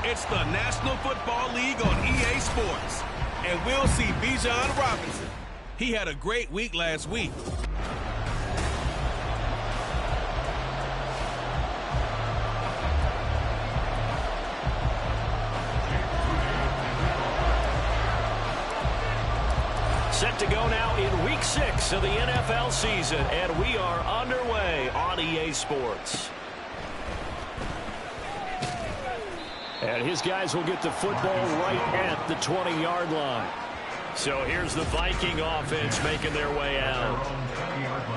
It's the National Football League on EA Sports. And we'll see Bijan Robinson. He had a great week last week. Set to go now in Week 6 of the NFL season, and we are underway on EA Sports. And his guys will get the football right at the 20-yard line. So here's the Viking offense making their way out.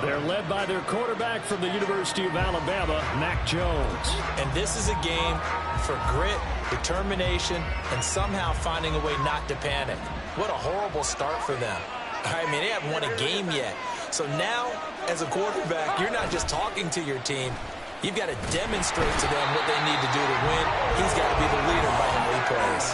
They're led by their quarterback from the University of Alabama, Mac Jones. And this is a game for grit, determination, and somehow finding a way not to panic. What a horrible start for them. I mean, they haven't won a game yet. So now, as a quarterback, you're not just talking to your team. You've got to demonstrate to them what they need to do to win. He's got to be the leader by how he plays.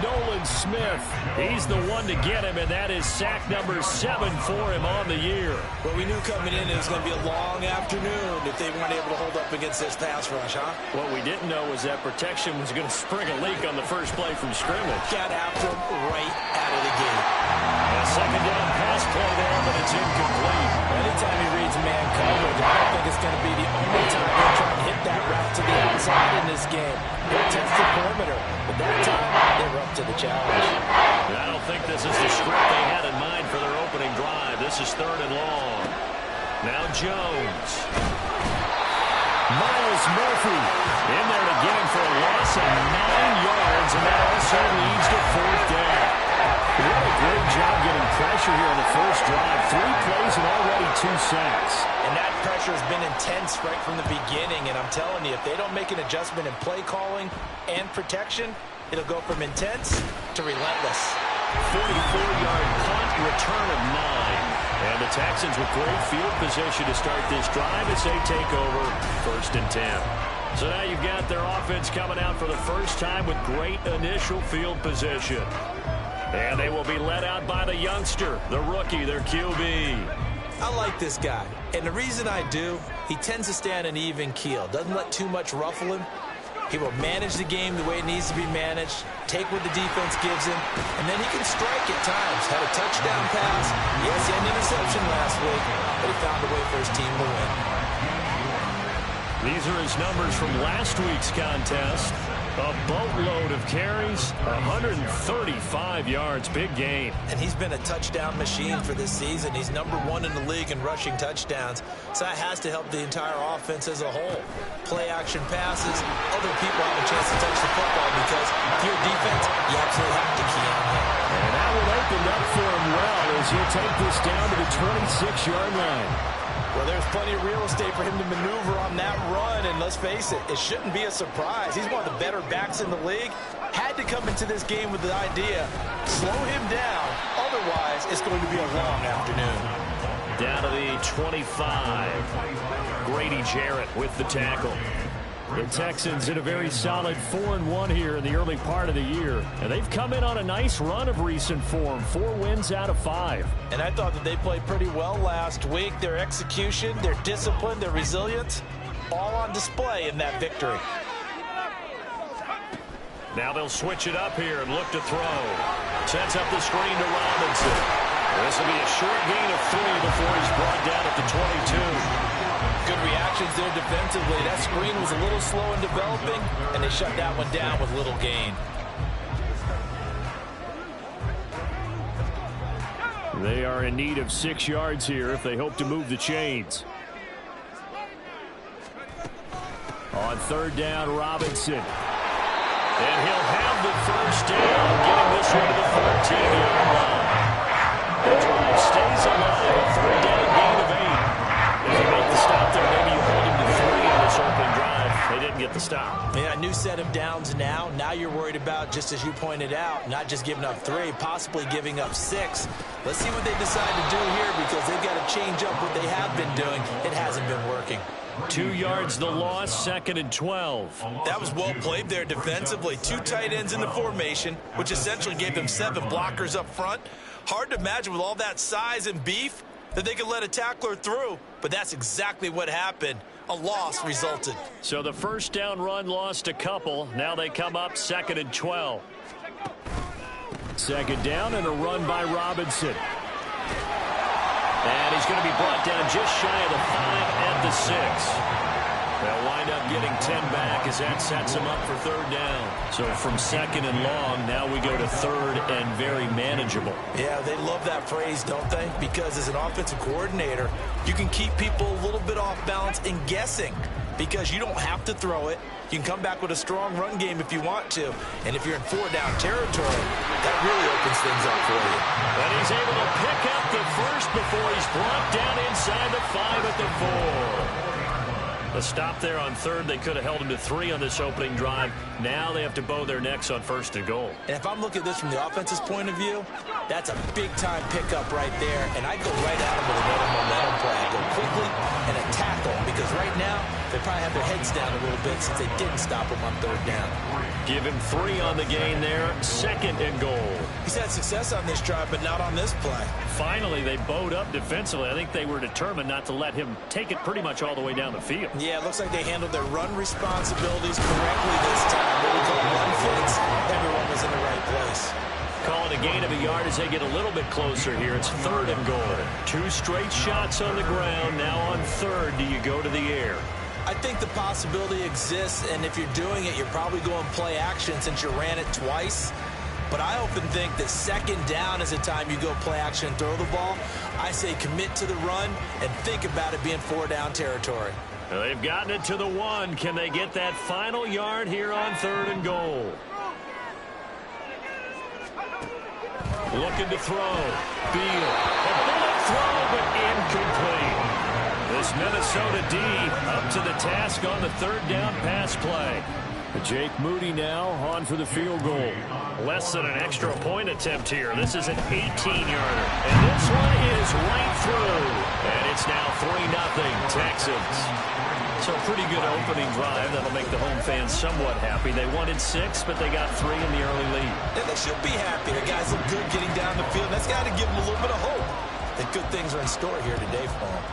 Nolan Smith, he's the one to get him, and that is sack number 7 for him on the year. Well, we knew coming in it was going to be a long afternoon if they weren't able to hold up against this pass rush, huh? What we didn't know was that protection was going to spring a leak on the first play from scrimmage. Got after him right out of the gate. A second down pass play there, but it's incomplete. Anytime he reads man coverage, I don't think it's going to be the only time they're trying to hit that route to the outside in this game. They'll test the perimeter, but that time they were up to the challenge. I don't think this is the script they had in mind for their opening drive. This is 3rd and long. Now Jones. Myles Murphy in there to get him for a loss of 9 yards, and that also leads to 4th down. What a great job getting pressure here on the first drive. 3 plays and already 2 sacks. And that pressure has been intense right from the beginning. And I'm telling you, if they don't make an adjustment in play calling and protection, it'll go from intense to relentless. 44-yard punt, return of 9. And the Texans with great field position to start this drive as they take over 1st and 10. So now you've got their offense coming out for the first time with great initial field position. And they will be led out by the youngster, the rookie, their QB. I like this guy. And the reason I do, he tends to stay on an even keel. Doesn't let too much ruffle him. He will manage the game the way it needs to be managed, take what the defense gives him, and then he can strike at times. Had a touchdown pass. Yes, he had an interception last week, but he found a way for his team to win. These are his numbers from last week's contest. A boatload of carries, 135 yards, big game. And he's been a touchdown machine for this season. He's #1 in the league in rushing touchdowns. So that has to help the entire offense as a whole. Play action passes, other people have a chance to touch the football because if you're defense, you absolutely have to key on him. And that will open up for him well as he'll take this down to the 26-yard line. Well, there's plenty of real estate for him to maneuver on that run, and let's face it, it shouldn't be a surprise. He's one of the better backs in the league. Had to come into this game with the idea, slow him down, otherwise it's going to be a long afternoon. Down to the 25. Grady Jarrett with the tackle. The Texans in a very solid 4-1 here in the early part of the year. And they've come in on a nice run of recent form. 4 wins out of 5. And I thought that they played pretty well last week. Their execution, their discipline, their resilience, all on display in that victory. Now they'll switch it up here and look to throw. Sets up the screen to Robinson. This will be a short gain of 3 before he's brought down at the 22. Good reactions there defensively. That screen was a little slow in developing, and they shut that one down with little gain. They are in need of 6 yards here if they hope to move the chains. On 3rd down, Robinson. And he'll have the first down, getting this one to the 14-yard line. The drive stays alive. 3rd down, gain of 8. If you make the stop there, maybe you hold him to 3 in this opening drive. They didn't get the stop. Yeah, a new set of downs now. Now you're worried about, just as you pointed out, not just giving up 3, possibly giving up 6. Let's see what they decide to do here because they've got to change up what they have been doing. It hasn't been working. 2 yards the loss, 2nd and 12. That was well played there defensively. 2 tight ends in the formation, which essentially gave them 7 blockers up front. Hard to imagine with all that size and beef that they could let a tackler through, but that's exactly what happened. a loss resulted. So the first down run lost a couple. Now they come up 2nd and 12. Second down and a run by Robinson. And he's going to be brought down just shy of the 5 at the 6. They'll wind up getting 10 back as that sets them up for 3rd down. So from 2nd and long, now we go to 3rd and very manageable. Yeah, they love that phrase, don't they? Because as an offensive coordinator, you can keep people a little bit off balance and guessing because you don't have to throw it. You can come back with a strong run game if you want to. And if you're in 4-down territory, that really opens things up for you. And he's able to pick up the first before he's brought down inside the 5 at the 4. A stop there on 3rd. They could have held him to 3 on this opening drive. Now they have to bow their necks on 1st and goal. And if I'm looking at this from the offense's point of view, that's a big-time pickup right there. And I go right at him with another momentum play. I go quickly and attack them because right now they probably have their heads down a little bit since they didn't stop him on 3rd down. Give him 3 on the gain there. 2nd and goal. He's had success on this drive, but not on this play. Finally, they bowed up defensively. I think they were determined not to let him take it pretty much all the way down the field. Yeah, it looks like they handled their run responsibilities correctly this time. What we call run fits, everyone was in the right place. Call it a gain of a yard as they get a little bit closer here. It's 3rd and goal. 2 straight shots on the ground. Now on 3rd, do you go to the air? I think the possibility exists, and if you're doing it, you're probably going play action since you ran it twice. But I often think that 2nd down is the time you go play action and throw the ball. I say commit to the run and think about it being 4-down territory. Well, they've gotten it to the 1. Can they get that final yard here on 3rd and goal? Looking to throw. Beal. A bullet throw, but incomplete. This Minnesota D up to the task on the 3rd down pass play. Jake Moody now on for the field goal. Less than an extra point attempt here. This is an 18-yarder. And this one is right through. And it's now 3-0 Texans. So a pretty good opening drive. That'll make the home fans somewhat happy. They wanted 6, but they got 3 in the early lead. And they should be happy. The guys look good getting down the field. That's got to give them a little bit of hope that good things are in store here today for them.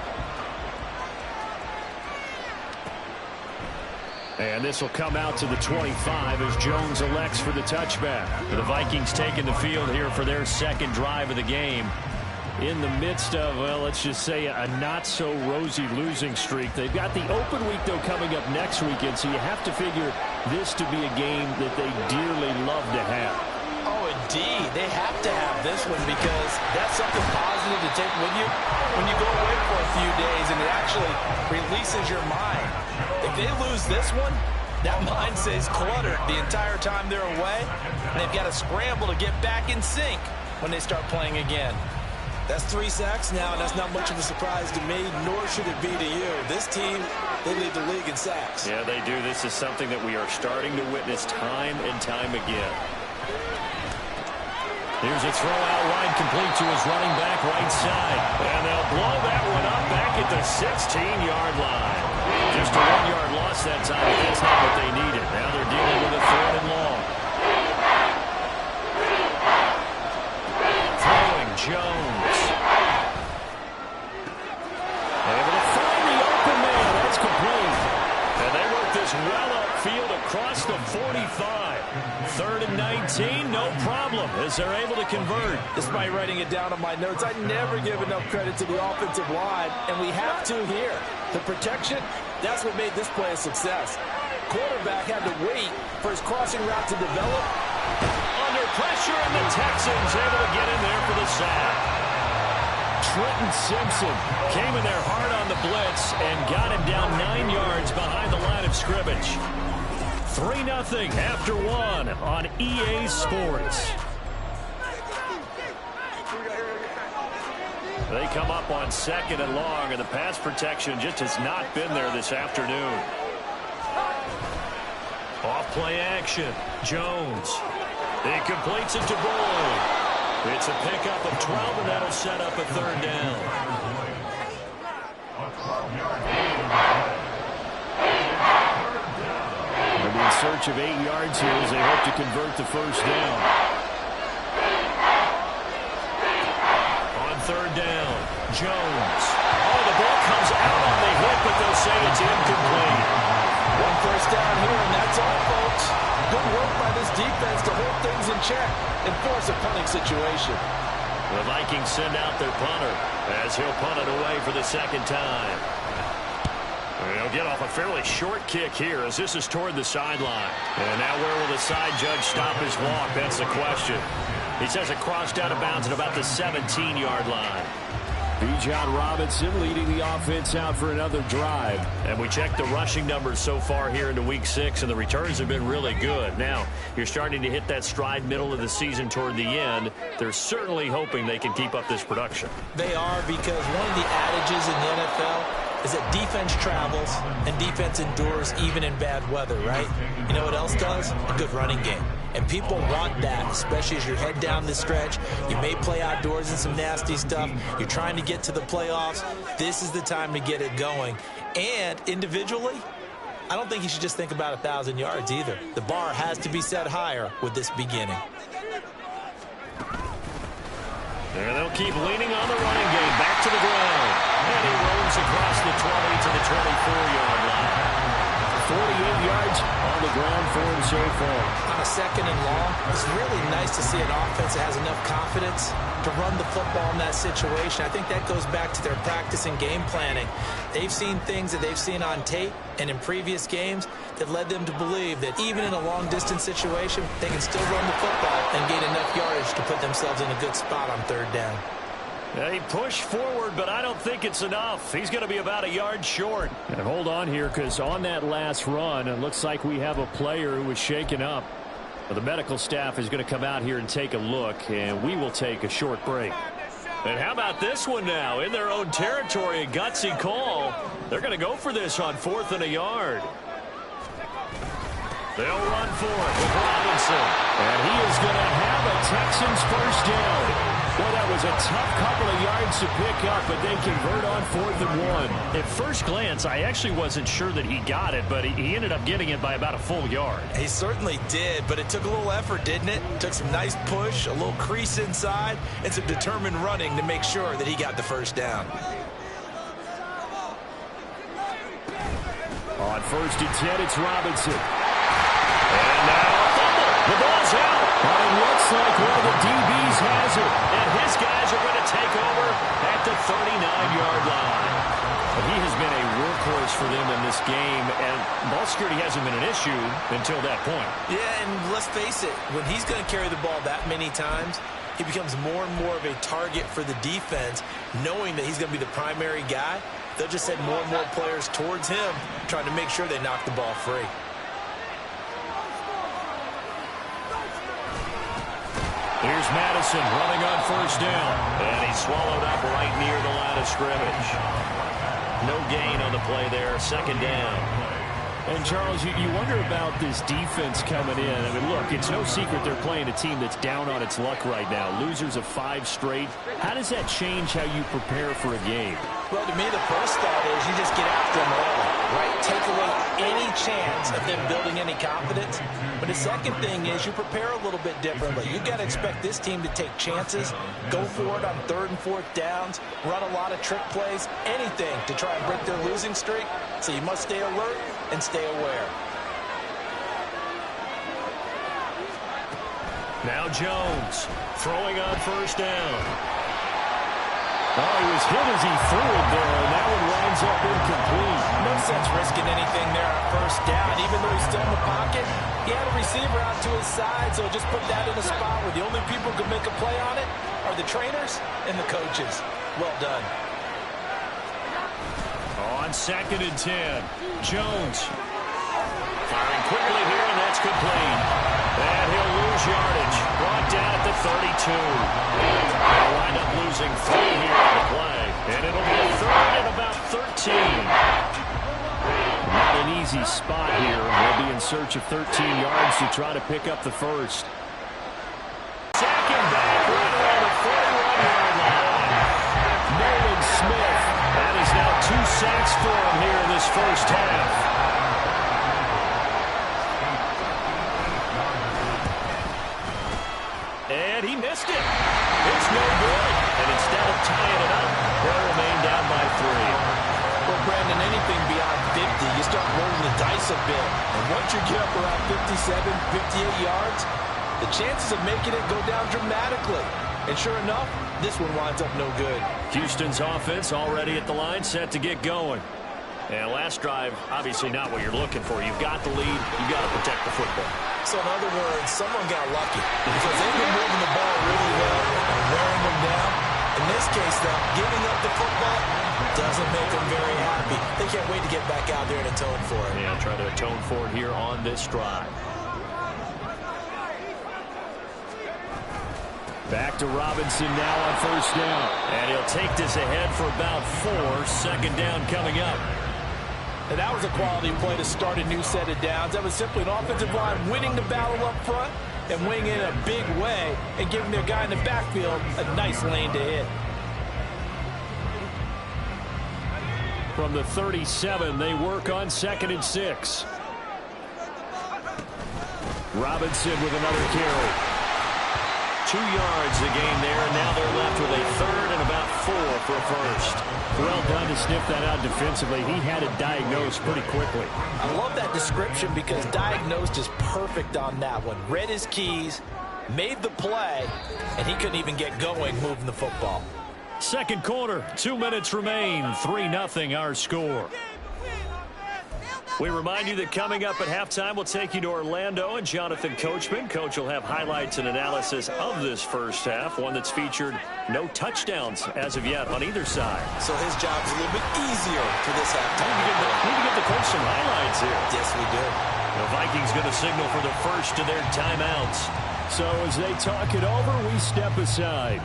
And this will come out to the 25 as Jones elects for the touchback. The Vikings taking the field here for their 2nd drive of the game. In the midst of, well, let's just say a not-so-rosy losing streak. They've got the open week, though, coming up next weekend, so you have to figure this to be a game that they dearly love to have. Oh, indeed. They have to have this one because that's something positive to take with you when you go away for a few days, and it actually releases your mind. If they lose this one, that mind stays cluttered the entire time they're away, and they've got to scramble to get back in sync when they start playing again. That's 3 sacks now, and that's not much of a surprise to me, nor should it be to you. This team, they lead the league in sacks. Yeah, they do. This is something that we are starting to witness time and time again. Here's a throw out wide, complete to his running back right side. And they'll blow that one up back at the 16-yard line. Just a 1-yard loss that time, but that's not what they needed. Now they're dealing with a 3rd and long. Throwing Jones. Able to find the open man. That's complete. And they work this well upfield across the 45. 3rd and 19, no problem, as they're able to convert. Despite writing it down on my notes, I never give enough credit to the offensive line, and we have to here. The protection, that's what made this play a success. Quarterback had to wait for his crossing route to develop. Under pressure, and the Texans able to get in there for the sack. Trenton Simpson came in there hard on the blitz and got him down 9 yards behind the line of scrimmage. 3-0 after 1 on EA Sports. They come up on 2nd and long, and the pass protection just has not been there this afternoon. Off play action. Jones. He completes it to Boyd. It's a pickup of 12, and that'll set up a 3rd down. They'll be in search of 8 yards here as they hope to convert the 1st down. On 3rd down, Jones. Oh, the ball comes out on the hit, but they'll say it's incomplete. and force a punting situation. The Vikings send out their punter as he'll punt it away for the second time. He'll get off a fairly short kick here as this is toward the sideline. And now where will the side judge stop his walk? That's the question. He says it crossed out of bounds at about the 17-yard line. Bijan Robinson leading the offense out for another drive. And we checked the rushing numbers so far here into Week 6, and the returns have been really good. Now, you're starting to hit that stride middle of the season toward the end. They're certainly hoping they can keep up this production. They are, because one of the adages in the NFL is that defense travels and defense endures even in bad weather, right? You know what else does? A good running game. And people want that, especially as you head down the stretch. You may play outdoors in some nasty stuff. You're trying to get to the playoffs. This is the time to get it going. And individually, I don't think you should just think about 1,000 yards either. The bar has to be set higher with this beginning. And they'll keep leaning on the running game. Back to the ground. And he rolls across the 20 to the 24-yard line. 48 yards on the ground for him so far. On a second and long, it's really nice to see an offense that has enough confidence to run the football in that situation. I think that goes back to their practice and game planning. They've seen things that they've seen on tape and in previous games that led them to believe that even in a long-distance situation, they can still run the football and gain enough yardage to put themselves in a good spot on third down. They push forward, but I don't think it's enough. He's going to be about a yard short. And hold on here, because on that last run, it looks like we have a player who was shaken up. Well, the medical staff is going to come out here and take a look, and we will take a short break. And how about this one now? In their own territory, a gutsy call. They're going to go for this on 4th and a yard. They'll run for it with Robinson. And he is going to have a Texans first down. Well, that was a tough couple of yards to pick up, but they convert on 4th and 1. At first glance, I actually wasn't sure that he got it, but he ended up getting it by about a full yard. He certainly did, but it took a little effort, didn't it? Took some nice push, a little crease inside, and some determined running to make sure that he got the first down. On 1st and 10, it's Robinson. And now a fumble. The ball's out. And it looks like one of the DBs has it. And his guys are going to take over at the 39-yard line. He has been a workhorse for them in this game, and ball security hasn't been an issue until that point. Yeah, and let's face it, when he's going to carry the ball that many times, he becomes more and more of a target for the defense, knowing that he's going to be the primary guy. They'll just send more and more players towards him, trying to make sure they knock the ball free. Here's Madison running on 1st down. And he's swallowed up right near the line of scrimmage. No gain on the play there. 2nd down. And, Charles, you wonder about this defense coming in. I mean, look, it's no secret they're playing a team that's down on its luck right now. Losers of 5 straight. How does that change how you prepare for a game? Well, to me, the first thought is you just get after them early, right? Take away any chance of them building any confidence. But the second thing is you prepare a little bit differently. You've got to expect this team to take chances, go for it on 3rd and 4th downs, run a lot of trick plays, anything to try and break their losing streak. So you must stay alert and stay aware. Now Jones throwing on 1st down. Oh, he was hit as he threw it there, and that one winds up incomplete. No sense risking anything there on 1st down. Even though he's still in the pocket, he had a receiver out to his side, so just put that in a spot where the only people who can make a play on it are the trainers and the coaches. Well done. On 2nd and 10, Jones firing quickly here, and that's complete. And he'll lose yardage. Brought down at the 32. They'll wind up losing 3 here on the play. And it'll be a 3rd and about 13. Not an easy spot here. They'll be in search of 13 yards to try to pick up the first. Second back right around the 41-yard line. Nolan Smith. That is now 2 sacks for him here in this first half. And he missed it. It's no good. And instead of tying it up, they'll remain down by 3. Well, Brandon, anything beyond 50, you start rolling the dice a bit. And once you get up around 57, 58 yards, the chances of making it go down dramatically. And sure enough, this one winds up no good. Houston's offense already at the line, set to get going. And last drive, obviously not what you're looking for. You've got the lead. You've got to protect the football. So in other words, someone got lucky because they've been moving the ball really well and wearing them down. In this case, though, giving up the football doesn't make them very happy. They can't wait to get back out there and atone for it. Yeah, try to atone for it here on this drive. Back to Robinson now on first down. And he'll take this ahead for about 4. Second down coming up. And that was a quality play to start a new set of downs. That was simply an offensive line winning the battle up front and winning in a big way and giving their guy in the backfield a nice lane to hit. From the 37, they work on 2nd and 6. Robinson with another carry. 2 yards the gain there, and now they're left with a 3rd and about 4 for a first. Well done to sniff that out defensively. He had it diagnosed pretty quickly. I love that description because diagnosed is perfect on that one. Read his keys, made the play, and he couldn't even get going moving the football. Second quarter, 2 minutes remain. 3-0 our score. We remind you that coming up at halftime, we'll take you to Orlando and Jonathan Coachman. Coach will have highlights and analysis of this first half, one that's featured no touchdowns as of yet on either side. So his job's a little bit easier for this halftime. Need to give the coach some highlights here. Yes, we do. The Vikings going to signal for the first of their timeouts. So as they talk it over, we step aside.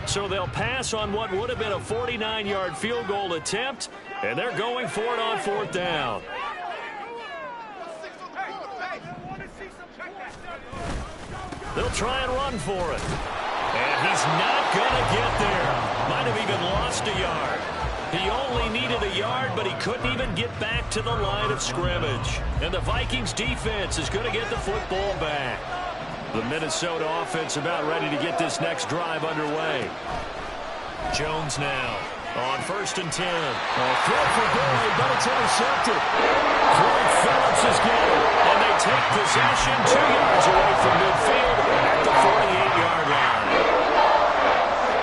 So they'll pass on what would have been a 49-yard field goal attempt, and they're going for it on 4th down. They'll try and run for it. And he's not going to get there. Might have even lost a yard. He only needed a yard, but he couldn't even get back to the line of scrimmage. And the Vikings defense is going to get the football back. The Minnesota offense about ready to get this next drive underway. Jones now on 1st and 10. Throw for goal, but it's intercepted. Floyd Phillips is getting it. And they take possession 2 yards away from midfield at the 48-yard line.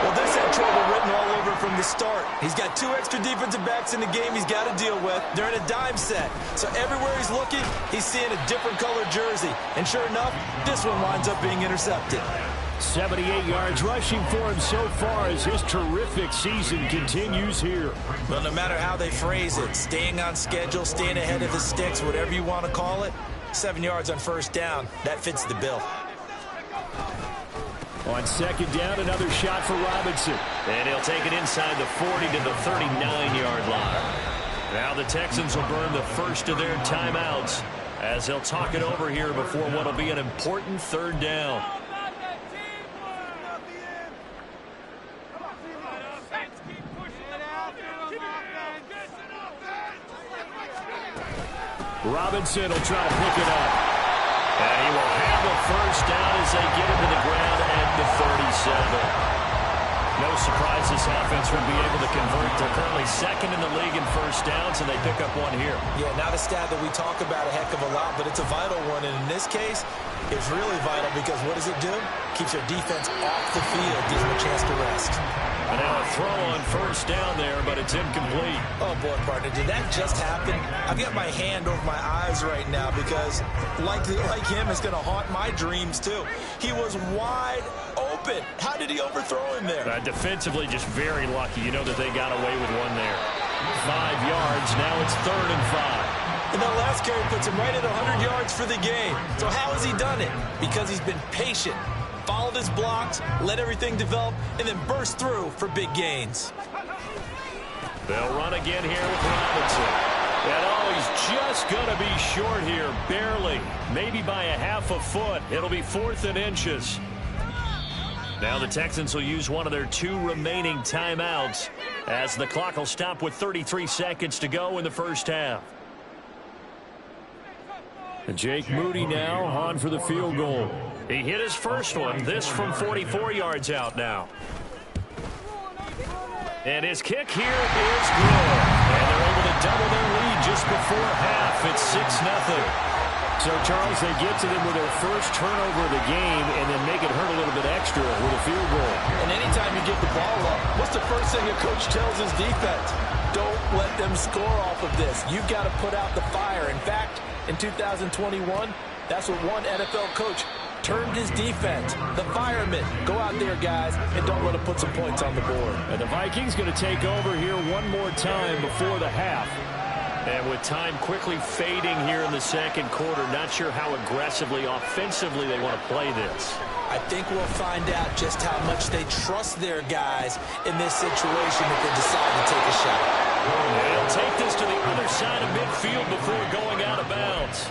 Well, this had trouble written all over from the start. He's got 2 extra defensive backs in the game he's got to deal with. They're in a dime set. So everywhere he's looking, he's seeing a different colored jersey. And sure enough, this one winds up being intercepted. 78 yards rushing for him so far as his terrific season continues here. Well, no matter how they phrase it, staying on schedule, staying ahead of the sticks, whatever you want to call it, 7 yards on first down, that fits the bill. On 2nd down, another shot for Robinson. And he'll take it inside the 40 to the 39-yard line. Now the Texans will burn the first of their timeouts as they'll talk it over here before what will be an important 3rd down. Robinson will try to pick it up. And he will have a first down as they get him to the ground at the 37. No surprise this offense will be able to convert. They're currently 2nd in the league in first downs, and they pick up one here. Yeah, not a stat that we talk about a heck of a lot, but it's a vital one. And in this case, it's really vital because what does it do? Keeps their defense off the field, gives them a chance to rest. And now a throw on first down there, but it's incomplete. Oh, boy, partner, did that just happen? I've got my hand over my eyes right now because, like him, it's going to haunt my dreams, too. He was wide open. How did he overthrow him there? Defensively, just very lucky. You know that they got away with one there. 5 yards. Now it's 3rd and 5. And that last carry puts him right at 100 yards for the game. So how has he done it? Because he's been patient, followed his blocks, let everything develop, and then burst through for big gains. They'll run again here with Robinson. And he's just going to be short here, barely. Maybe by a half a foot. It'll be 4th and inches. Now the Texans will use one of their 2 remaining timeouts as the clock will stop with 33 seconds to go in the first half. And Jake Moody now on for the field goal. He hit his first one. This from 44 yards out now. And his kick here is good. And they're able to double their lead just before half. It's 6-0. So, Charles, they get to them with their first turnover of the game and then make it hurt a little bit extra with a field goal. And anytime you give the ball up, what's the first thing a coach tells his defense? Don't let them score off of this. You've got to put out the fire. In fact, in 2021, that's what one NFL coach turned his defense. The firemen. Go out there, guys, and don't let them put some points on the board. And the Vikings going to take over here one more time before the half. And with time quickly fading here in the second quarter, not sure how aggressively, offensively they want to play this. I think we'll find out just how much they trust their guys in this situation if they decide to take a shot. They'll take this to the other side of midfield before going out of bounds.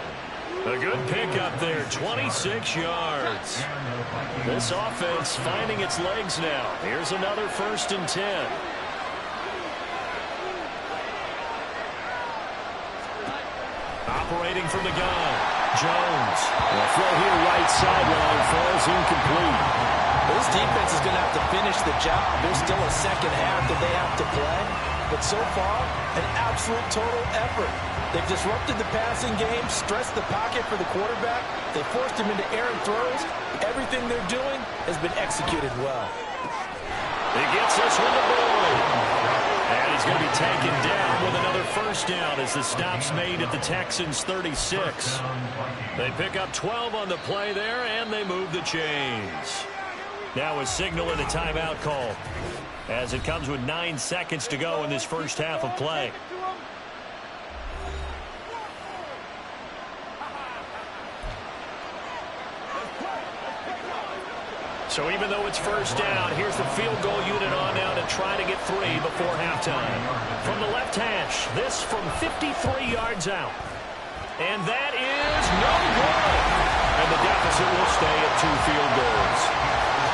A good pickup there, 26 yards. This offense finding its legs now. Here's another 1st and 10. Operating from the gun, Jones. The throw here right sideline falls incomplete. This defense is going to have to finish the job. There's still a second half that they have to play. But so far, an absolute total effort. They've disrupted the passing game, stressed the pocket for the quarterback. They forced him into errant throws. Everything they're doing has been executed well. He gets this one to Boyd. And he's going to be taken down with another 1st down as the stop's made at the Texans' 36. They pick up 12 on the play there, and they move the chains. Now a signal and a timeout call as it comes with 9 seconds to go in this first half of play. So even though it's 1st down, here's the field goal unit on now to try to get 3 before halftime. From the left hash, this from 53 yards out. And that is no good. And the deficit will stay at 2 field goals.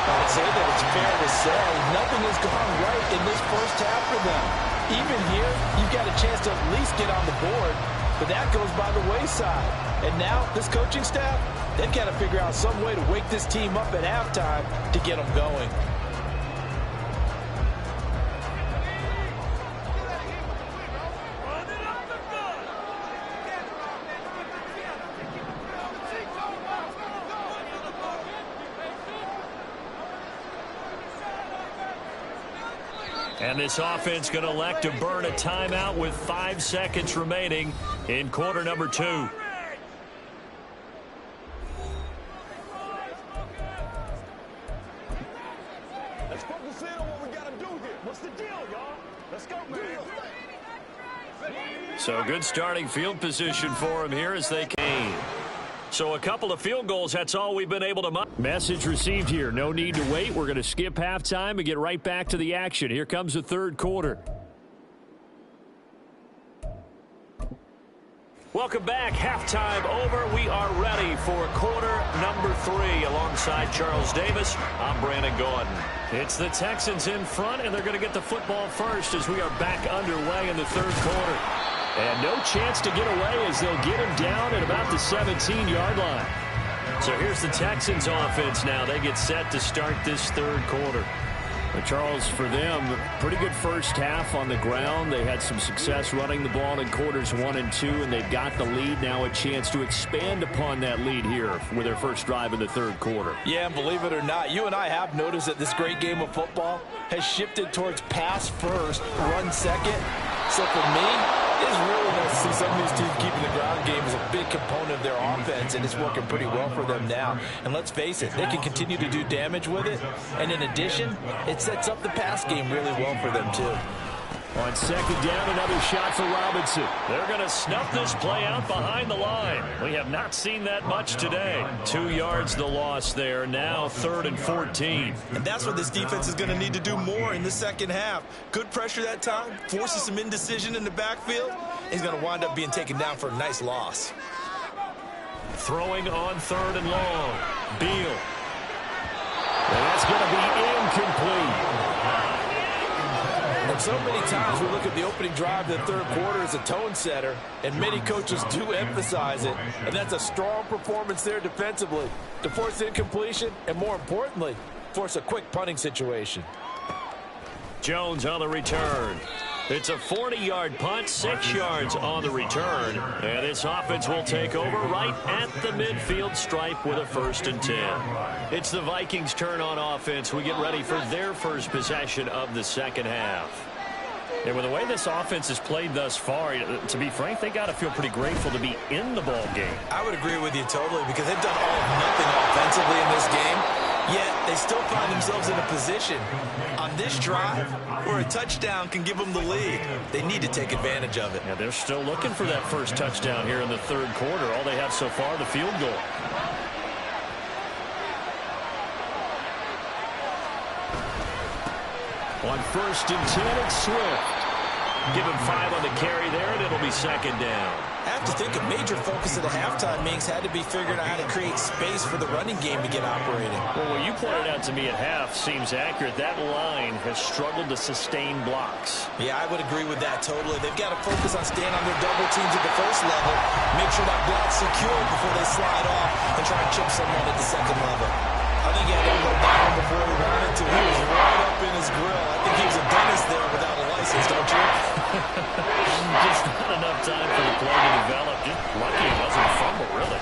I'd say that it's fair to say nothing has gone right in this first half for them. Even here, you've got a chance to at least get on the board, but that goes by the wayside. And now, this coaching staff, they've got to figure out some way to wake this team up at halftime to get them going. And this offense going to elect to burn a timeout with 5 seconds remaining in quarter number 2. Let's focus in on what we got to do here. What's the deal, y'all? Let's go, man. So good starting field position for him here as they came. So a couple of field goals, that's all we've been able to... Message received here. No need to wait. We're going to skip halftime and get right back to the action. Here comes the third quarter. Welcome back. Halftime over. We are ready for quarter number 3. Alongside Charles Davis, I'm Brandon Gaudin. It's the Texans in front, and they're going to get the football first as we are back underway in the third quarter. And no chance to get away as they'll get him down at about the 17-yard line. So here's the Texans offense now. They get set to start this third quarter. But Charles, for them, pretty good first half on the ground. They had some success running the ball in quarters 1 and 2, and they've got the lead. Now a chance to expand upon that lead here with their first drive in the third quarter. Yeah, and believe it or not, you and I have noticed that this great game of football has shifted towards pass first, run second. So for me, it's really nice to see some of these teams keeping the ground game as a big component of their offense, and it's working pretty well for them now. And let's face it, they can continue to do damage with it. And in addition, it sets up the pass game really well for them, too. On second down, another shot for Robinson. They're going to snuff this play out behind the line. We have not seen that much today. 2 yards the loss there. Now 3rd and 14. And that's what this defense is going to need to do more in the second half. Good pressure that time, forces some indecision in the backfield. He's going to wind up being taken down for a nice loss. Throwing on 3rd and long. Beal. And that's going to be incomplete. And so many times we look at the opening drive of the third quarter as a tone setter, and many coaches do emphasize it. And that's a strong performance there defensively to force incompletion and, more importantly, force a quick punting situation. Jones on the return. It's a 40-yard punt, 6 yards on the return. And this offense will take over right at the midfield stripe with a 1st and 10. It's the Vikings' turn on offense. We get ready for their first possession of the second half. And with the way this offense has played thus far, to be frank, they got to feel pretty grateful to be in the ball game. I would agree with you totally because they've done all of nothing offensively in this game, yet they still find themselves in a position on this drive where a touchdown can give them the lead. They need to take advantage of it. Yeah, they're still looking for that first touchdown here in the 3rd quarter. All they have so far, the field goal. On 1st and 10, it's Swift. Give him 5 on the carry there, and it'll be 2nd down. I have to think a major focus of the halftime meetings had to be figuring out how to create space for the running game to get operating. Well, what you pointed out to me at half seems accurate. That line has struggled to sustain blocks. Yeah, I would agree with that totally. They've got to focus on staying on their double teams at the 1st level, make sure that block's secure before they slide off and try to chip someone at the 2nd level. I think he had to go down before he wanted to. He was right up in his grill. I think he was a dentist there without a license, don't you? Just not enough time for the play to develop. Just lucky it wasn't a fumble, really.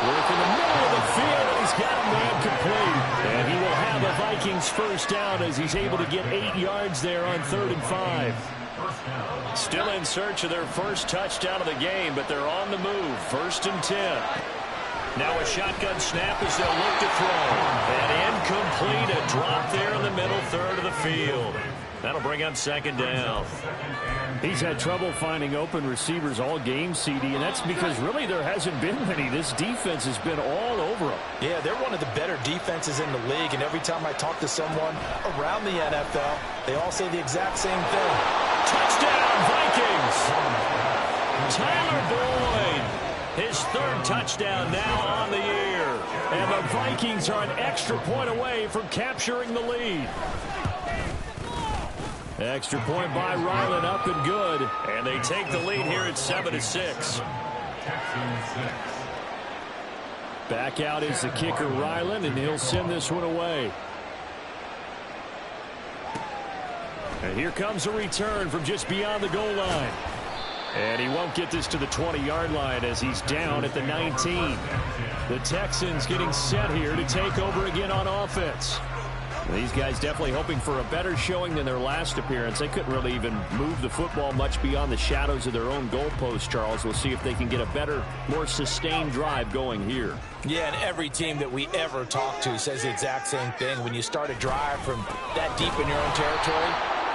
Work in the middle of the field. He's got a man complete. And he will have a Vikings 1st down as he's able to get 8 yards there on 3rd and 5. Still in search of their first touchdown of the game, but they're on the move. 1st and 10. Now a shotgun snap as they'll look to throw. And incomplete, a drop there in the middle 3rd of the field. That'll bring up 2nd down. He's had trouble finding open receivers all game, CD, and that's because really there hasn't been many. This defense has been all over him. Yeah, they're one of the better defenses in the league, and every time I talk to someone around the NFL, they all say the exact same thing. Touchdown, Vikings! Tyler Boyd, his 3rd touchdown now on the year. And the Vikings are an extra point away from capturing the lead. Extra point by Ryland, up and good. And they take the lead here at 7-6. Back out is the kicker, Ryland, and he'll send this one away. And here comes a return from just beyond the goal line. And he won't get this to the 20-yard line as he's down at the 19. The Texans getting set here to take over again on offense. These guys definitely hoping for a better showing than their last appearance. They couldn't really even move the football much beyond the shadows of their own goalpost, Charles. We'll see if they can get a better, more sustained drive going here. Yeah, and every team that we ever talk to says the exact same thing. When you start a drive from that deep in your own territory,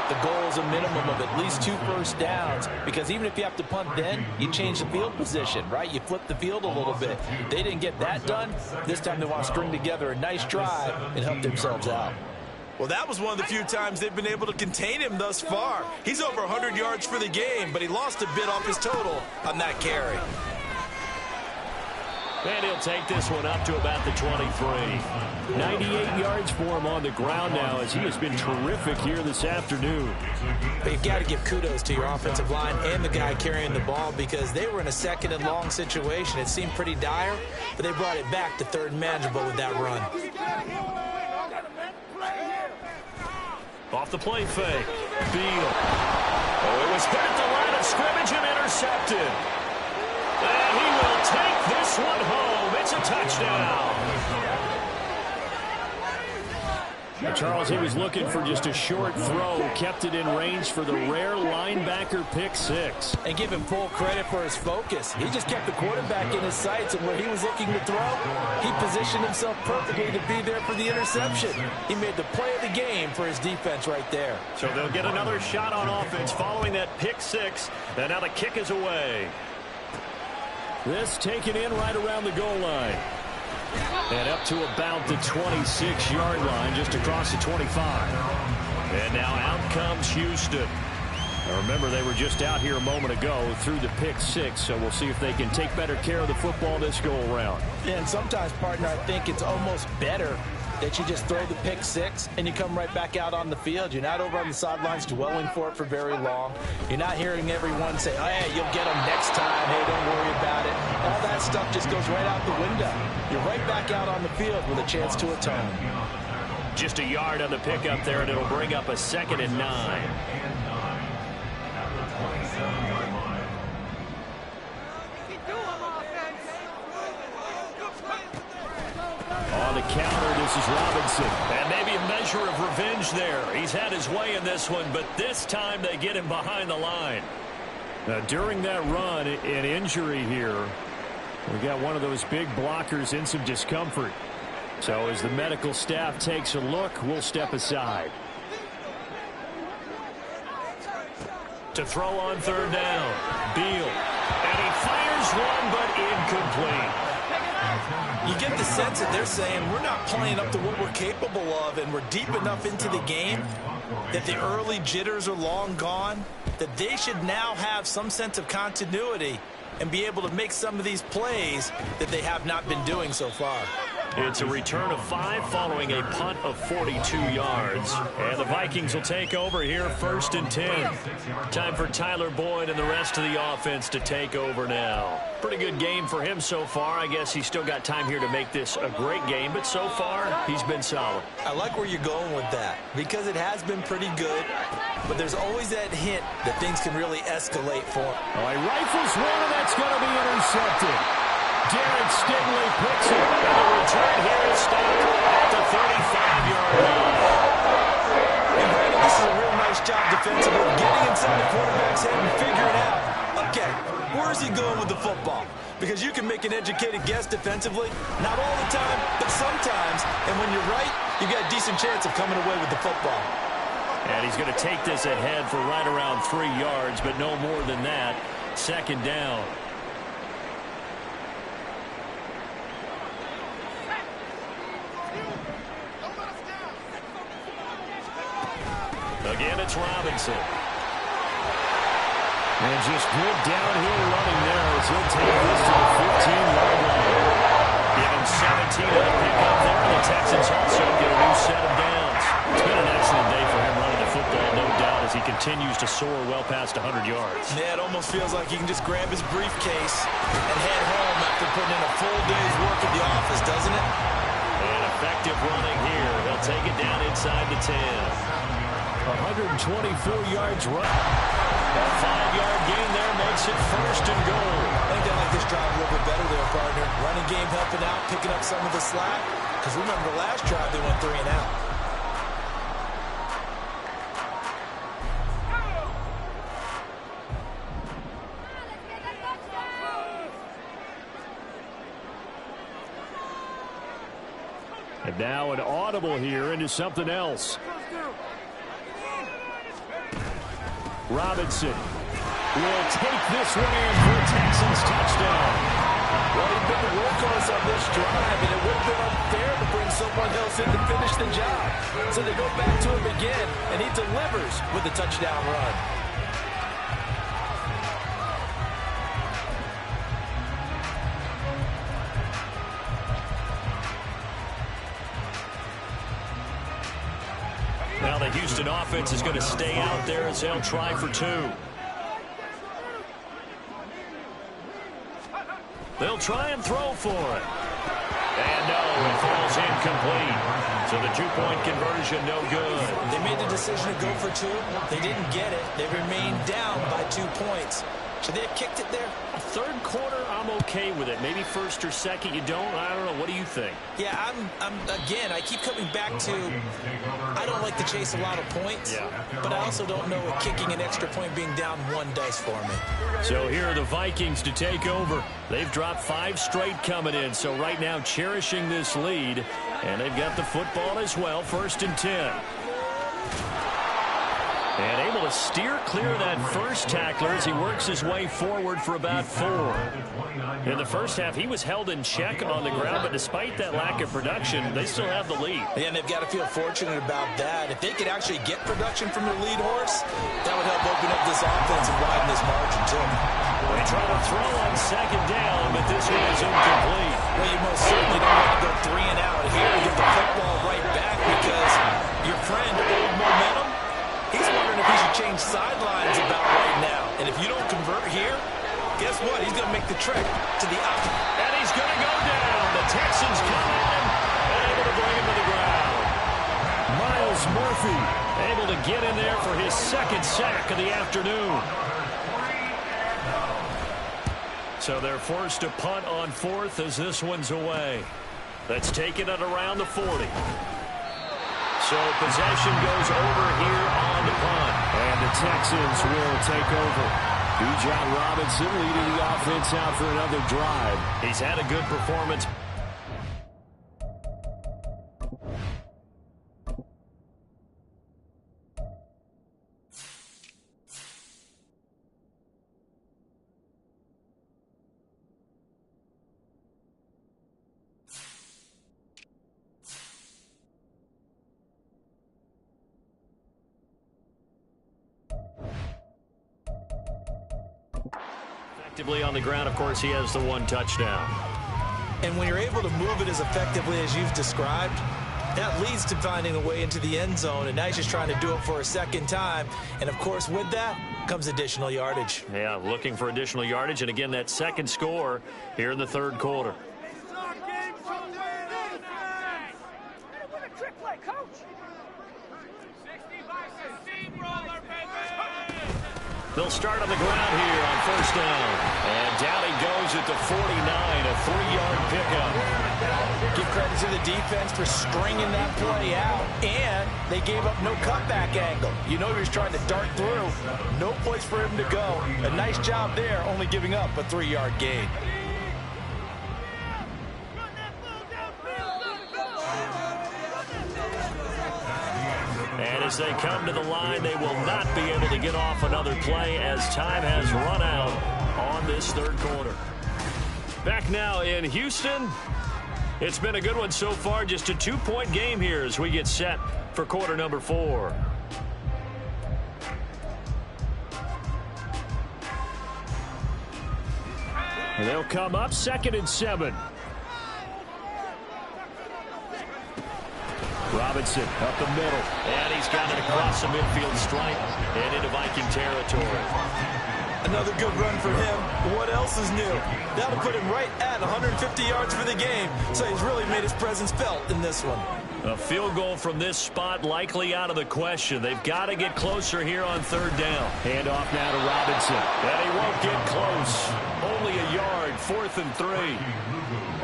the goal is a minimum of at least 2 first downs, because even if you have to punt then, you change the field position, right? You flip the field a little bit. They didn't get that done. This time they want to string together a nice drive and help themselves out. Well, that was one of the few times they've been able to contain him thus far. He's over 100 yards for the game, but he lost a bit off his total on that carry. And he'll take this one up to about the 23. 98 yards for him on the ground now as he has been terrific here this afternoon. But you've got to give kudos to your offensive line and the guy carrying the ball, because they were in a 2nd and long situation. It seemed pretty dire, but they brought it back to 3rd and manageable with that run. Off the play fake. Beal. Oh, it was hit at the line of scrimmage and intercepted. And he will take this one home. It's a touchdown. Charles, he was looking for just a short throw, kept it in range for the rare linebacker pick 6. And give him full credit for his focus. He just kept the quarterback in his sights, and where he was looking to throw, he positioned himself perfectly to be there for the interception. He made the play of the game for his defense right there. So they'll get another shot on offense following that pick 6, and now the kick is away. This taken in right around the goal line. And up to about the 26-yard line, just across the 25. And now out comes Houston. Now remember, they were just out here a moment ago through the pick 6, so we'll see if they can take better care of the football this go-around. And sometimes, partner, I think it's almost better that you just throw the pick 6 and you come right back out on the field. You're not over on the sidelines dwelling for it for very long. You're not hearing everyone say, oh, hey, you'll get them next time. Hey, don't worry about it. All that stuff just goes right out the window. You're right back out on the field with a chance to atone. Just a yard on the pickup there, and it'll bring up a 2nd and 9. On the counter, this is Robinson. And maybe a measure of revenge there. He's had his way in this one, but this time they get him behind the line. Now, during that run, an injury here. We got one of those big blockers in some discomfort. So as the medical staff takes a look, we'll step aside. To throw on 3rd down, Beal. And he fires one, but incomplete. You get the sense that they're saying we're not playing up to what we're capable of, and we're deep enough into the game that the early jitters are long gone, that they should now have some sense of continuity and be able to make some of these plays that they have not been doing so far. It's a return of 5 following a punt of 42 yards. And the Vikings will take over here 1st and 10. Time for Tyler Boyd and the rest of the offense to take over now. Pretty good game for him so far. I guess he's still got time here to make this a great game, but so far he's been solid. I like where you're going with that because it has been pretty good, but there's always that hint that things can really escalate for him. Oh, he rifles one, and that's going to be intercepted. Derek Stingley picks it. And the return here is stopped at the 35-yard line. And Brandon, this is a real nice job defensively, getting inside the quarterback's head and figuring out, okay, where is he going with the football? Because you can make an educated guess defensively, not all the time, but sometimes. And when you're right, you got a decent chance of coming away with the football. And he's going to take this ahead for right around 3 yards, but no more than that. 2nd down. Again, it's Robinson. And just good downhill running there as he'll take this to the 15-yard line. Give him 17 on the pickup there. The Texans also get a new set of downs. It's been an excellent day for him running the football, no doubt, as he continues to soar well past 100 yards. Yeah, it almost feels like he can just grab his briefcase and head home after putting in a full day's work at the office, doesn't it? And effective running here. They'll take it down inside the 10. 124 yards run. That 5-yard gain there makes it 1st and goal. I think they like this drive a little bit better there, partner. Running game helping out, picking up some of the slack. Because remember, the last drive they went 3 and out. And now an audible here into something else. Robinson will take this one in for a Texans touchdown. Well, he's been the workhorse on this drive, and it would have been unfair to bring someone else in to finish the job. So they go back to him again, and he delivers with a touchdown run. Now the Houston offense is going to stay out there as they'll try for 2. They'll try and throw for it. And no, it falls incomplete. So the 2-point conversion, no good. They made the decision to go for 2. They didn't get it. They remained down by 2 points. Should they have kicked it there? 3rd quarter, I'm okay with it. Maybe 1st or 2nd, you don't. I don't know. What do you think? Yeah, again, I keep coming back to I don't like to chase a lot of points, but I also don't know what kicking an extra point being down 1 does for me. So here are the Vikings to take over. They've dropped 5 straight coming in, so right now cherishing this lead, and they've got the football as well, 1st and 10. And able to steer clear of that first tackler as he works his way forward for about 4. In the first half, he was held in check on the ground, but despite that lack of production, they still have the lead. And they've got to feel fortunate about that. If they could actually get production from their lead horse, that would help open up this offense and widen this margin, too. They try to throw on 2nd down, but this one is incomplete. Well, you most certainly don't want to go 3 and out here and get the football right back because your friend, Old Momentum, he's wondering if he should change sidelines about right now. And if you don't convert here, guess what? He's going to make the trek to the opposite. And he's going to go down. The Texans come at him and able to bring him to the ground. Myles Murphy able to get in there for his second sack of the afternoon. So they're forced to punt on fourth as this one's away. That's taken at around the 40. So possession goes over here on the punt. And the Texans will take over. Bijan Robinson leading the offense out for another drive. He's had a good performance. On the ground, of course, he has the one touchdown. And when you're able to move it as effectively as you've described, that leads to finding a way into the end zone, and now he's just trying to do it for a second time. And, of course, with that comes additional yardage. Yeah, looking for additional yardage, and again, that second score here in the third quarter. They'll start on the ground here on first down. And down he goes at the 49, a 3-yard pickup. Give credit to the defense for stringing that play out, and they gave up no cutback angle. You know he was trying to dart through. No place for him to go. A nice job there, only giving up a 3-yard gain. And as they come to the line, they will not be able to get off another play as time has run out on this third quarter. Back now in Houston. It's been a good one so far. Just a 2-point game here as we get set for quarter number 4. They'll come up 2nd and 7. Robinson up the middle. And he's got it across the midfield stripe and into Viking territory. Another good run for him. What else is new? That'll put him right at 150 yards for the game. So he's really made his presence felt in this one. A field goal from this spot likely out of the question. They've got to get closer here on third down. Hand off now to Robinson. And he won't get close. Only a yard, 4th and 3.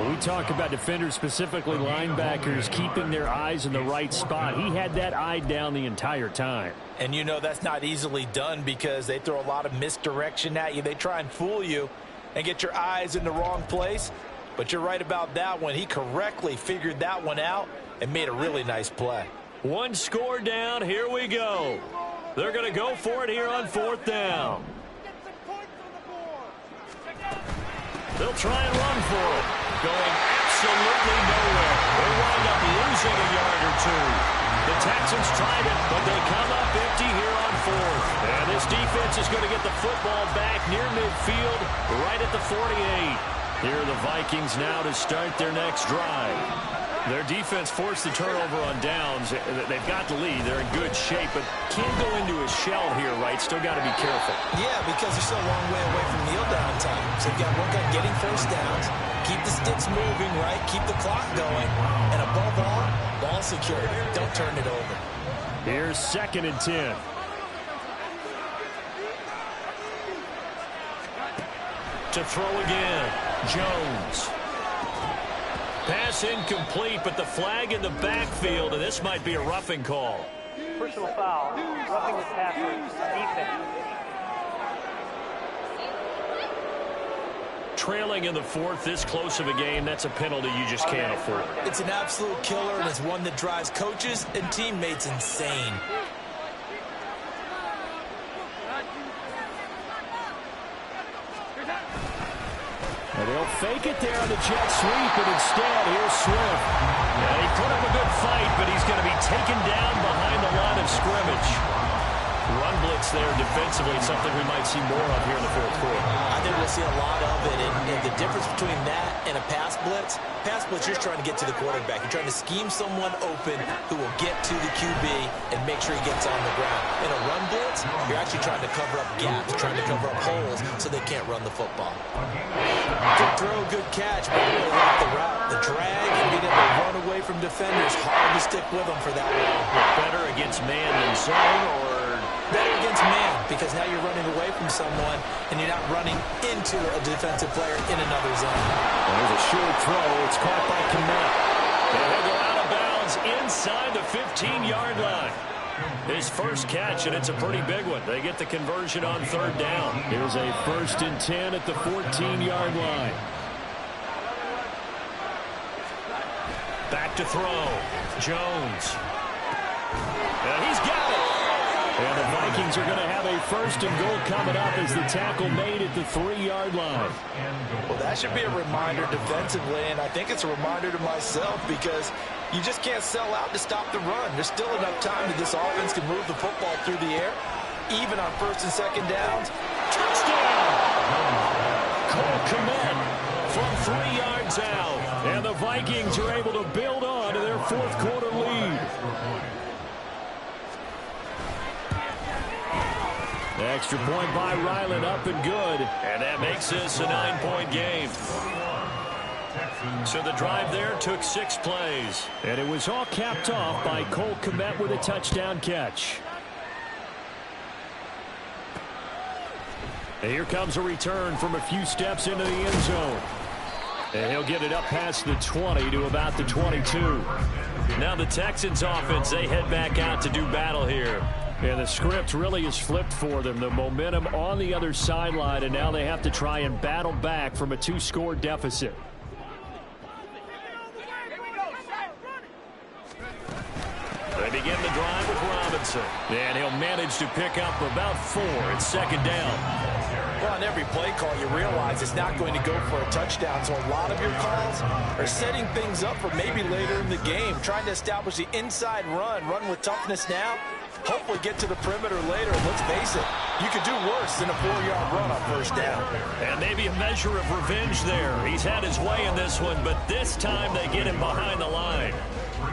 When we talk about defenders, specifically linebackers, keeping their eyes in the right spot, he had that eye down the entire time. And you know that's not easily done because they throw a lot of misdirection at you. They try and fool you and get your eyes in the wrong place. But you're right about that one. He correctly figured that one out and made a really nice play. One score down. Here we go. They're going to go for it here on 4th down. They'll try and run for it. Going absolutely nowhere. They wind up losing a yard or two. The Texans tried it, but they come up empty here on 4th. And this defense is going to get the football back near midfield, right at the 48. Here are the Vikings now to start their next drive. Their defense forced the turnover on downs. They've got the lead. They're in good shape, but can't go into a shell here, right? Still got to be careful. Yeah, because they're still a long way away from kneel down time. So you've got to work on getting first downs, keep the sticks moving, right? Keep the clock going. And above all, ball security. Don't turn it over. Here's 2nd and 10. To throw again, Jones. Pass incomplete, but the flag in the backfield, and this might be a roughing call. Personal foul, roughing the passer, defense. Trailing in the 4th, this close of a game, that's a penalty you just can't afford. It's an absolute killer, and it's one that drives coaches and teammates insane. And they'll fake it there on the jet sweep, and instead, here's Swift. Yeah, he put up a good fight, but he's going to be taken down behind the line of scrimmage. Run blitz there defensively, something we might see more of here in the 4th quarter. I think we'll see a lot of it, and the difference between that and a pass blitz you're trying to get to the quarterback. You're trying to scheme someone open who will get to the QB and make sure he gets on the ground. In a run blitz, you're actually trying to cover up gaps, trying to cover up holes so they can't run the football. Good throw, good catch, but really like the route. The drag and being able to run away from defenders, hard to stick with them for that long. Better against man than zone, or better against man, because now you're running away from someone and you're not running into a defensive player in another zone. There's a short throw. It's caught by Kmet. And he'll go out of bounds inside the 15-yard line. His first catch, and it's a pretty big one. They get the conversion on third down. Here's a 1st and 10 at the 14-yard line. Back to throw. Jones. And he's got it. And the Vikings are going to have a 1st and goal coming up as the tackle made at the 3-yard line. Well, that should be a reminder defensively, and I think it's a reminder to myself because you just can't sell out to stop the run. There's still enough time that this offense can move the football through the air, even on 1st and 2nd downs. Touchdown! Cole Kmet from 3 yards out. And the Vikings are able to build on to their 4th quarter lead. The extra point by Ryland up and good. And that makes this a 9-point game. So the drive there took 6 plays. And it was all capped off by Cole Kmet with a touchdown catch. And here comes a return from a few steps into the end zone. And he'll get it up past the 20 to about the 22. Now the Texans offense, they head back out to do battle here. And the script really is flipped for them. The momentum on the other sideline, and now they have to try and battle back from a 2-score deficit. They begin the drive with Robinson. And he'll manage to pick up about 4 at 2nd down. Well, on every play call, you realize it's not going to go for a touchdown. So a lot of your calls are setting things up for maybe later in the game, trying to establish the inside run with toughness now, hopefully get to the perimeter later. And let's face it, you could do worse than a 4-yard run on 1st down. And maybe a measure of revenge there. He's had his way in this one, but this time they get him behind the line.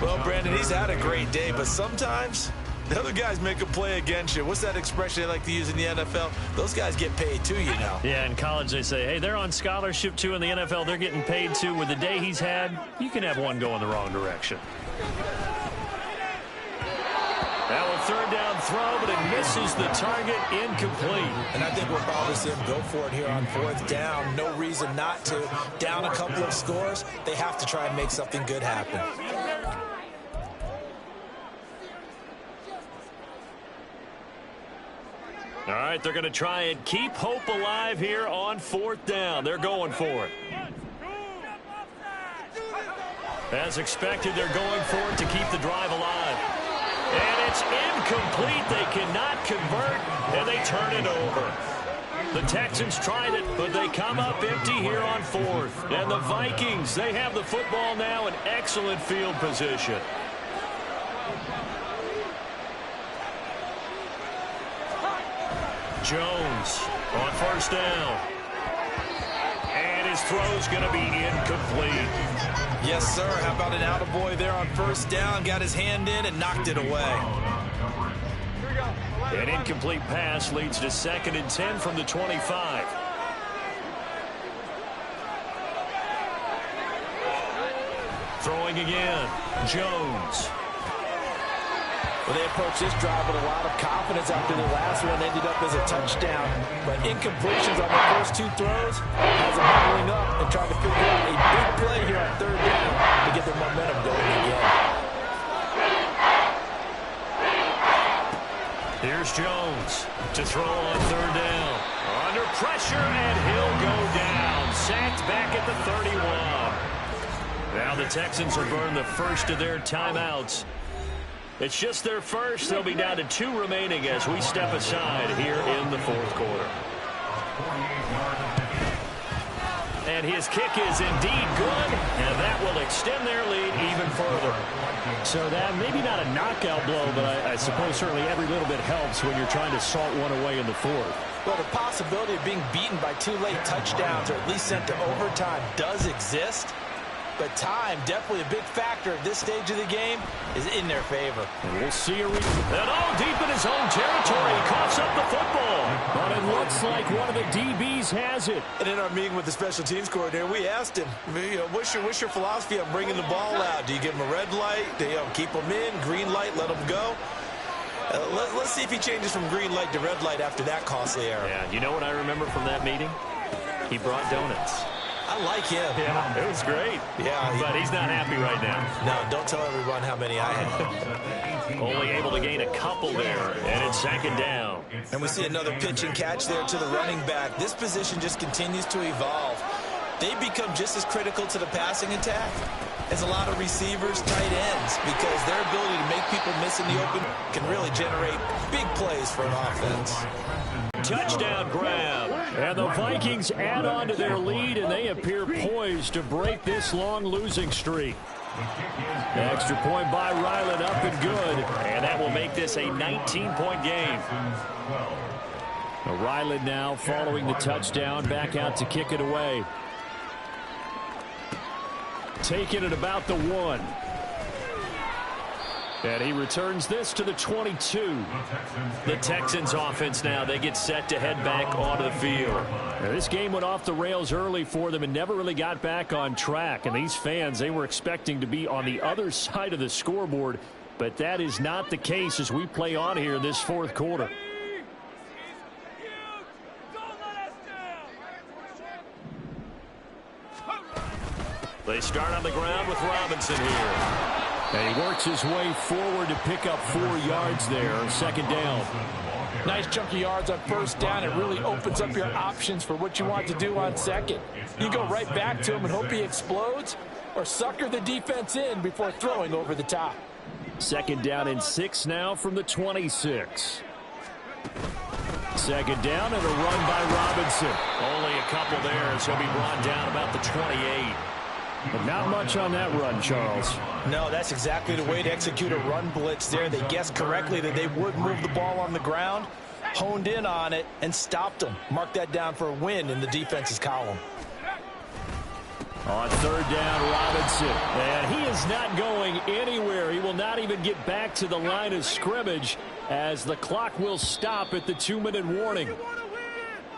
Well, Brandon, he's had a great day, but sometimes the other guys make a play against you. What's that expression they like to use in the NFL? Those guys get paid too, you know. Yeah, in college they say, hey, they're on scholarship too. In the NFL, they're getting paid too. With the day he's had, you can have one go in the wrong direction. Now a 3rd down throw, but it misses the target, incomplete. And I think we'll probably see him go for it here on 4th down. No reason not to. Down a couple of scores, they have to try and make something good happen. All right, they're going to try and keep hope alive here on 4th down. They're going for it. As expected, they're going for it to keep the drive alive. And it's incomplete. They cannot convert, and they turn it over. The Texans tried it, but they come up empty here on 4th. And the Vikings, they have the football now in excellent field position. Jones on 1st down. And his throw's going to be incomplete. Yes, sir. How about an attaboy there on 1st down? Got his hand in and knocked it away. An incomplete pass leads to 2nd and 10 from the 25. Throwing again. Jones. Well, they approached this drive with a lot of confidence after the last one ended up as a touchdown. But incompletions on the first 2 throws has them huddling up and trying to figure out a big play here on 3rd down to get their momentum going again. Here's Jones to throw on 3rd down. Under pressure, and he'll go down. Sacked back at the 31. Now the Texans will burn the first of their timeouts. It's just their first. They'll be down to 2 remaining as we step aside here in the 4th quarter. And his kick is indeed good, and that will extend their lead even further. So that maybe not a knockout blow, but I suppose certainly every little bit helps when you're trying to salt one away in the fourth. Well, the possibility of being beaten by 2 late touchdowns or at least sent to overtime does exist. But time, definitely a big factor at this stage of the game, is in their favor. And we'll see And deep in his own territory, he coughs up the football. But it looks like one of the DBs has it. And in our meeting with the special teams coordinator, we asked him, what's your philosophy on bringing the ball out? Do you give him a red light? Do you keep him in? Green light, let him go? Let's see if he changes from green light to red light after that costly error. Yeah, you know what I remember from that meeting? He brought donuts. I like him. Yeah, it was great. Yeah, but he's not happy right now. No, don't tell everyone how many I had. Only able to gain a couple there, and it's 2nd down. And we see another pitch and catch there to the running back. This position just continues to evolve. They become just as critical to the passing attack as a lot of receivers, tight ends, because their ability to make people miss in the open can really generate big plays for an offense. Touchdown grab. And the Vikings add on to their lead, and they appear poised to break this long losing streak. Extra point by Ryland, up and good. And that will make this a 19-point game. Ryland now following the touchdown, back out to kick it away. Taking it about the 1. And he returns this to the 22. The Texans offense now, they get set to head back onto the field. Now, this game went off the rails early for them and never really got back on track. And these fans, they were expecting to be on the other side of the scoreboard. But that is not the case as we play on here in this 4th quarter. They start on the ground with Robinson here. And he works his way forward to pick up 4 yards there, 2nd down. Nice chunk of yards on 1st down. It really opens up your options for what you want to do on 2nd. You go right back to him and hope he explodes, or sucker the defense in before throwing over the top. 2nd down and 6 now from the 26. 2nd down and a run by Robinson. Only a couple there, so he'll be brought down about the 28. But not much on that run, Charles. No, that's exactly the way to execute a run blitz there. They guessed correctly that they would move the ball on the ground, honed in on it, and stopped them. Mark that down for a win in the defense's column. On 3rd down, Robinson. And he is not going anywhere. He will not even get back to the line of scrimmage as the clock will stop at the 2-minute warning.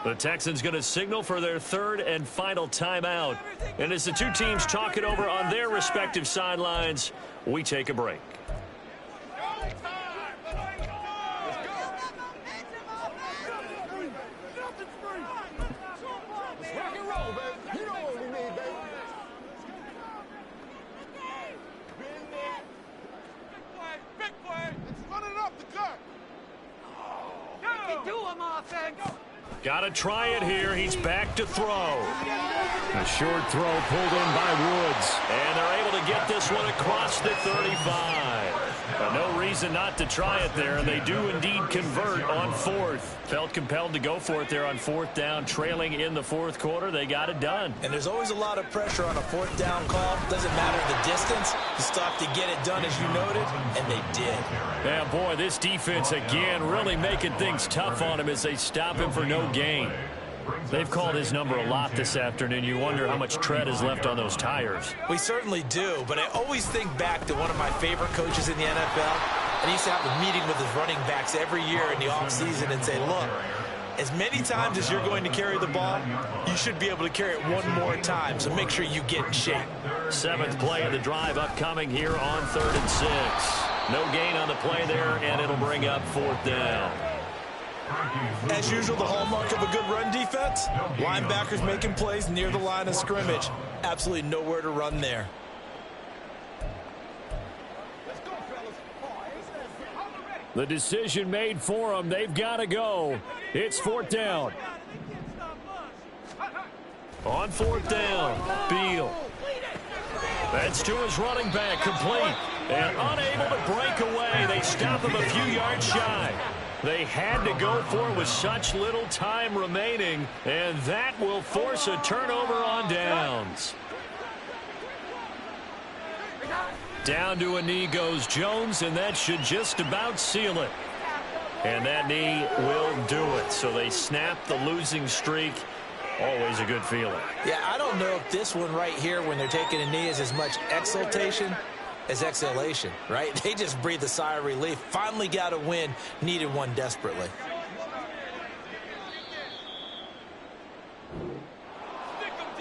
The Texans going to signal for their 3rd and final timeout. And as the two teams talk it over on their respective sidelines, we take a break. Got to try it here. He's back to throw. A short throw pulled in by Woods. And they're able to get this one across the 35. But no reason not to try it there, and they do indeed convert on 4th. Felt compelled to go for it there on 4th down, trailing in the 4th quarter. They got it done. And there's always a lot of pressure on a 4th down call. Doesn't matter the distance. You stop to get it done, as you noted, and they did. Yeah, boy, this defense again really making things tough on him as they stop him for no gain. They've called his number a lot this afternoon. You wonder how much tread is left on those tires. We certainly do, but I always think back to one of my favorite coaches in the NFL. And he used to have a meeting with his running backs every year in the offseason and say, look, as many times as you're going to carry the ball, you should be able to carry it one more time, so make sure you get in shape. 7th play of the drive upcoming here on 3rd and 6. No gain on the play there, and it'll bring up 4th down. As usual, the hallmark of a good run defense, linebackers making plays near the line of scrimmage. Absolutely nowhere to run there. The decision made for them. They've got to go. It's 4th down. On 4th down, Beal. That's to his running back, complete. And unable to break away. They stop him a few yards shy. They had to go for it with such little time remaining, and that will force a turnover on downs. Down to a knee goes Jones, and that should just about seal it. And that knee will do it. So they snap the losing streak. Always a good feeling. Yeah, I don't know if this one right here when they're taking a knee is as much exultation as exhalation, right? They just breathe a sigh of relief. Finally got a win. Needed one desperately.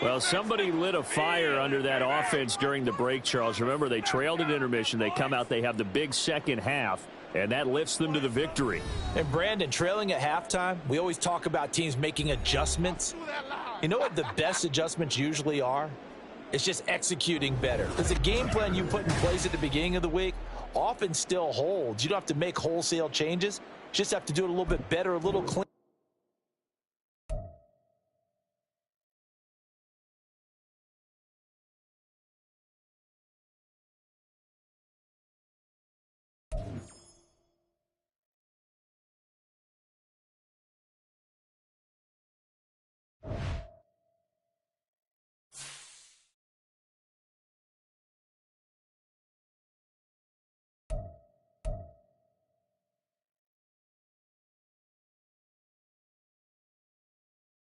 Well, somebody lit a fire under that offense during the break, Charles. Remember, they trailed at intermission. They come out, they have the big second half, and that lifts them to the victory. And, Brandon, trailing at halftime, we always talk about teams making adjustments. You know what the best adjustments usually are? It's just executing better. Because the game plan you put in place at the beginning of the week often still holds. You don't have to make wholesale changes. You just have to do it a little bit better, a little cleaner.